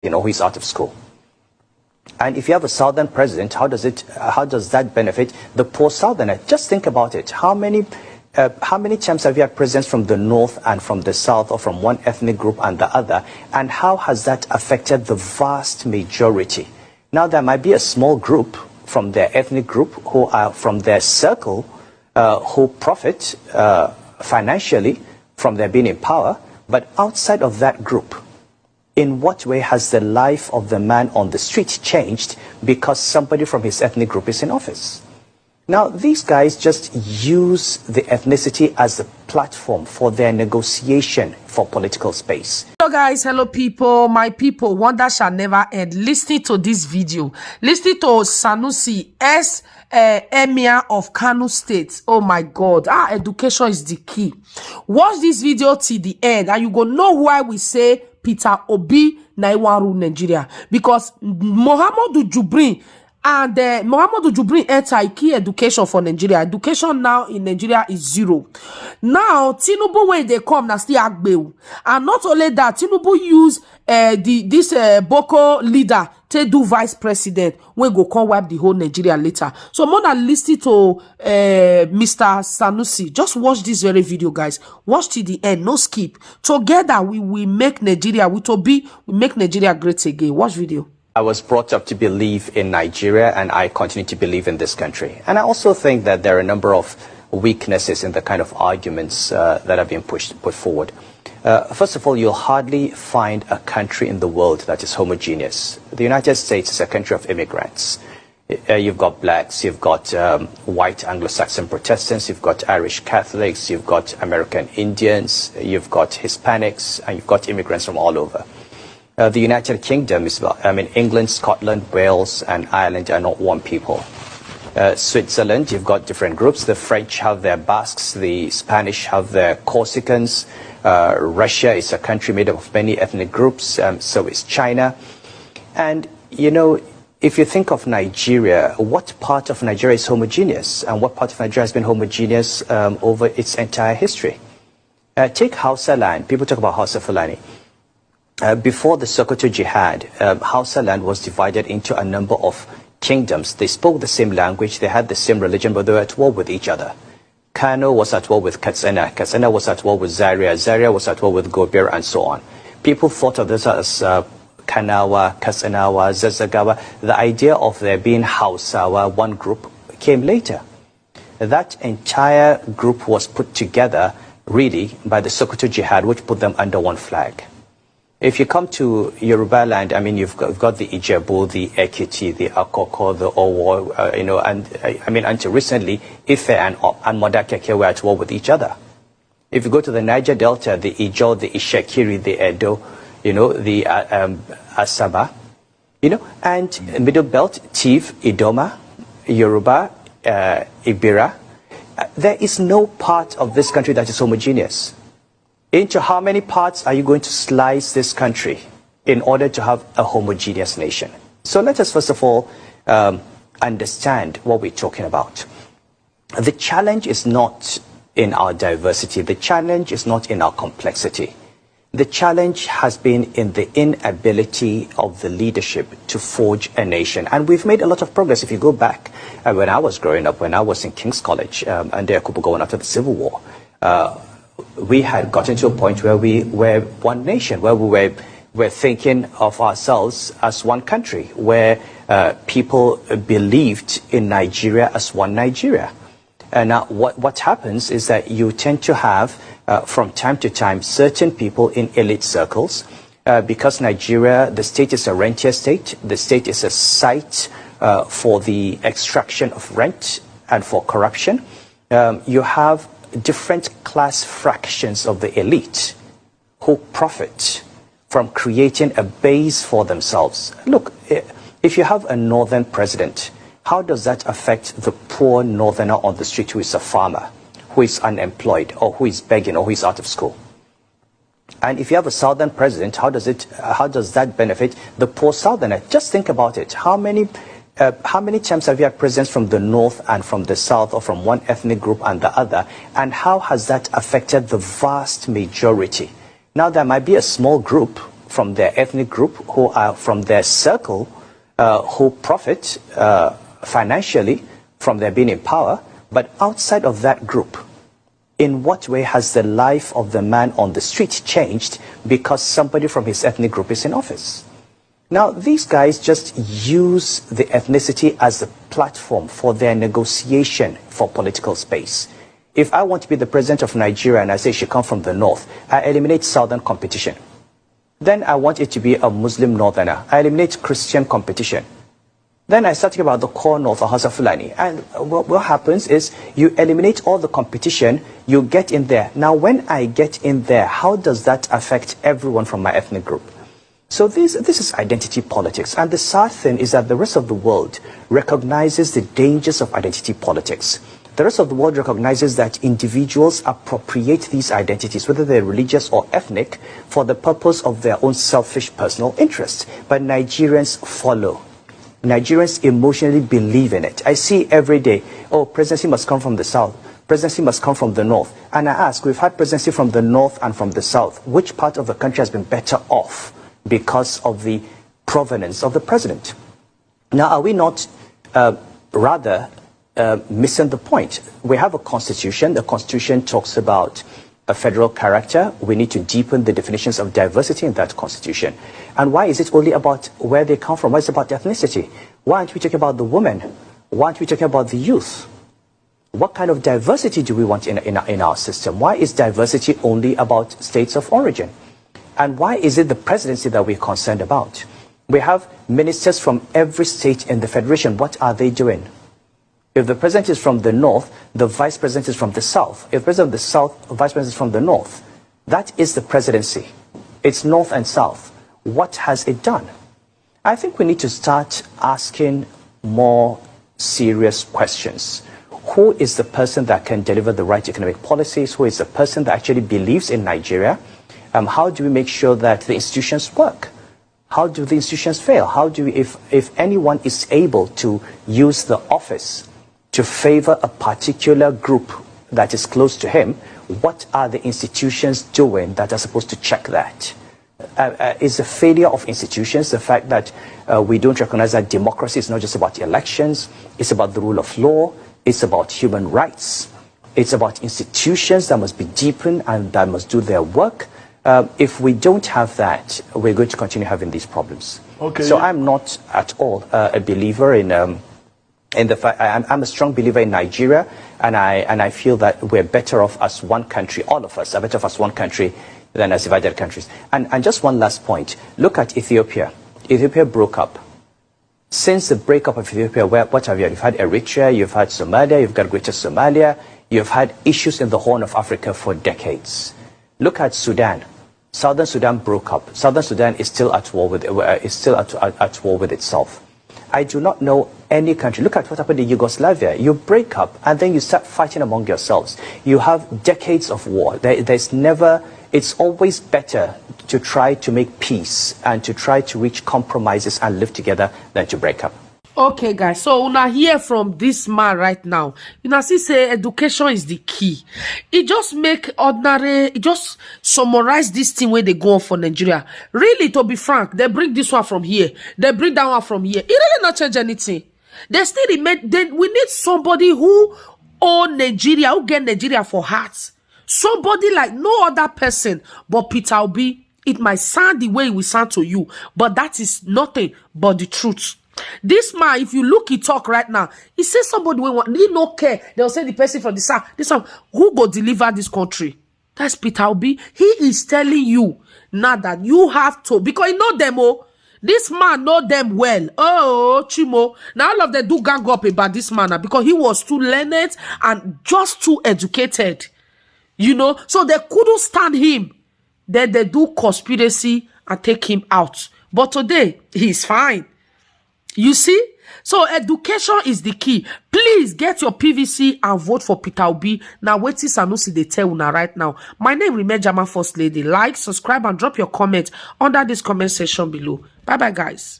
who is out of school. And if you have a southern president, how does that benefit the poor southerner? Just think about it. How many times have you had presidents from the north and from the south, or from one ethnic group and the other? And how has that affected the vast majority? Now, there might be a small group from their ethnic group who are from their circle who profit financially from their being in power. But outside of that group, in what way has the life of the man on the street changed because somebody from his ethnic group is in office? Now, these guys just use the ethnicity as a platform for their negotiation for political space. Hello guys, hello people, my people, wonder shall never end. Listen to this video. Listen to Sanusi, Emir of Kano State. Oh my God, education is the key. Watch this video till the end and you go know why we say Peter Obi na iwan rule Nigeria. Because Muhammadu Jubrin and Muhammadu Jubrin enter key education for Nigeria. Education now in Nigeria is 0. Now Tinubu, when they come, na still agbeu. And not only that, Tinubu use this Boko leader to do vice president when go come wipe the whole Nigeria later. So more than listen to Mr. Sanusi. Just watch this very video, guys. Watch till the end, no skip. Together we will make Nigeria, we make Nigeria great again. Watch video. I was brought up to believe in Nigeria, and I continue to believe in this country. And I also think that there are a number of weaknesses in the kind of arguments that have been put forward. First of all, you'll hardly find a country in the world that is homogeneous. The United States is a country of immigrants. You've got blacks, you've got white Anglo-Saxon Protestants, you've got Irish Catholics, you've got American Indians, you've got Hispanics, and you've got immigrants from all over. The United Kingdom is, England, Scotland, Wales, and Ireland are not one people. Switzerland, you've got different groups. The French have their Basques, the Spanish have their Corsicans. Russia is a country made up of many ethnic groups, so is China. And, if you think of Nigeria, what part of Nigeria is homogeneous? And what part of Nigeria has been homogeneous over its entire history? Take Hausa land. People talk about Hausa Fulani. Before the Sokoto Jihad, Hausa land was divided into a number of kingdoms. They spoke the same language, they had the same religion, but they were at war with each other. Kano was at war with Katsina. Katsina was at war with Zaria. Zaria was at war with Gobir, and so on. People thought of this as Kanawa, Katsinawa, Zazagawa. The idea of there being Hausawa, one group, came later. That entire group was put together, really, by the Sokoto Jihad, which put them under one flag. If you come to Yoruba land, you've got the Ijebu, the Ekiti, the Akoko, the Owo, until recently, Ife and Modakeke were at war with each other. If you go to the Niger Delta, the Ijo, the Ishekiri, the Edo, the Asaba, and Middle Belt, Tiv, Idoma, Yoruba, Ibira. There is no part of this country that is homogeneous. Into how many parts are you going to slice this country in order to have a homogeneous nation? So let us first of all understand what we're talking about. The challenge is not in our diversity. The challenge is not in our complexity. The challenge has been in the inability of the leadership to forge a nation. And we've made a lot of progress. If you go back, when I was growing up, when I was in King's College, under Yakubu Gowon after the Civil War, we had gotten to a point where we were one nation, where we were thinking of ourselves as one country, where people believed in Nigeria as one Nigeria. And now what happens is that you tend to have, from time to time, certain people in elite circles, because Nigeria, the state is a rentier state, the state is a site for the extraction of rent and for corruption. You have different class fractions of the elite who profit from creating a base for themselves. Look, if you have a northern president, how does that affect the poor northerner on the street who is a farmer, who is unemployed, or who is begging, or who is out of school? And if you have a southern president, how does that benefit the poor southerner? Just think about it. How many times have you had presidents from the north and from the south, or from one ethnic group and the other? And how has that affected the vast majority? Now, there might be a small group from their ethnic group, who are from their circle, who profit financially from their being in power. But outside of that group, in what way has the life of the man on the street changed because somebody from his ethnic group is in office? Now, these guys just use the ethnicity as a platform for their negotiation for political space. If I want to be the president of Nigeria and I say she come from the north, I eliminate southern competition. Then I want it to be a Muslim northerner. I eliminate Christian competition. Then I start thinking about the core north of Hausa Fulani. And what happens is you eliminate all the competition, you get in there. Now, when I get in there, how does that affect everyone from my ethnic group? So this is identity politics. And the sad thing is that the rest of the world recognizes the dangers of identity politics. The rest of the world recognizes that individuals appropriate these identities, whether they're religious or ethnic, for the purpose of their own selfish personal interests. But Nigerians follow. Nigerians emotionally believe in it. I see every day, oh, presidency must come from the south. Presidency must come from the north. And I ask, we've had presidency from the north and from the south. Which part of the country has been better off because of the provenance of the president? Now, are we not rather missing the point? We have a constitution. The constitution talks about a federal character. We need to deepen the definitions of diversity in that constitution. And why is it only about where they come from? Why is it about ethnicity? Why aren't we talking about the women? Why aren't we talking about the youth? What kind of diversity do we want in our system? Why is diversity only about states of origin? And why is it the presidency that we're concerned about? We have ministers from every state in the federation. What are they doing? If the president is from the north, the vice president is from the south. If the president of the south, the vice president is from the north. That is the presidency. It's north and south. What has it done? I think we need to start asking more serious questions. Who is the person that can deliver the right economic policies? Who is the person that actually believes in Nigeria? How do we make sure that the institutions work? How do the institutions fail? How do we, if anyone is able to use the office to favor a particular group that is close to him, what are the institutions doing that are supposed to check that? Is the failure of institutions the fact that we don't recognize that democracy is not just about elections, it's about the rule of law, it's about human rights, it's about institutions that must be deepened and that must do their work. If we don't have that, we're going to continue having these problems. Okay. So I'm not at all a believer in the fact. I'm a strong believer in Nigeria, and I feel that we're better off as one country. All of us are better off as one country than as divided countries. And just one last point. Look at Ethiopia. Ethiopia broke up. Since the breakup of Ethiopia, what have you had? You've had Eritrea, you've had Somalia, you've got Greater Somalia, you've had issues in the Horn of Africa for decades. Look at Sudan. Southern Sudan broke up. Southern Sudan is still at war with at war with itself. I do not know any country. Look at what happened in Yugoslavia. You break up and then you start fighting among yourselves. You have decades of war. It's always better to try to make peace and to try to reach compromises and live together than to break up. Okay, guys, so una hear from this man right now. You know, see, say education is the key. It just make ordinary, it just summarize this thing where they go on for Nigeria. Really, to be frank, they bring this one from here, they bring that one from here. It really not change anything. They still remain. We need somebody who own Nigeria, who get Nigeria for heart. Somebody like no other person but Peter Obi. It might sound the way it will sound to you, but that is nothing but the truth. This man, if you look, he talk right now. He says somebody will want, he no care. They'll say the person from the south. This one, who go deliver this country? That's Peter Obi. He is telling you now that you have to, because he know them all. This man know them well. Oh, Chimo. Now all of them do gang up about this man because he was too learned and just too educated. You know, so they couldn't stand him. Then they do conspiracy and take him out. But today, he's fine. You see? So education is the key. Please get your PVC and vote for Peter Obi. Now wait till Sanusi they tell una right now. My name remains Jama First Lady. Like, subscribe and drop your comment under this comment section below. Bye bye guys.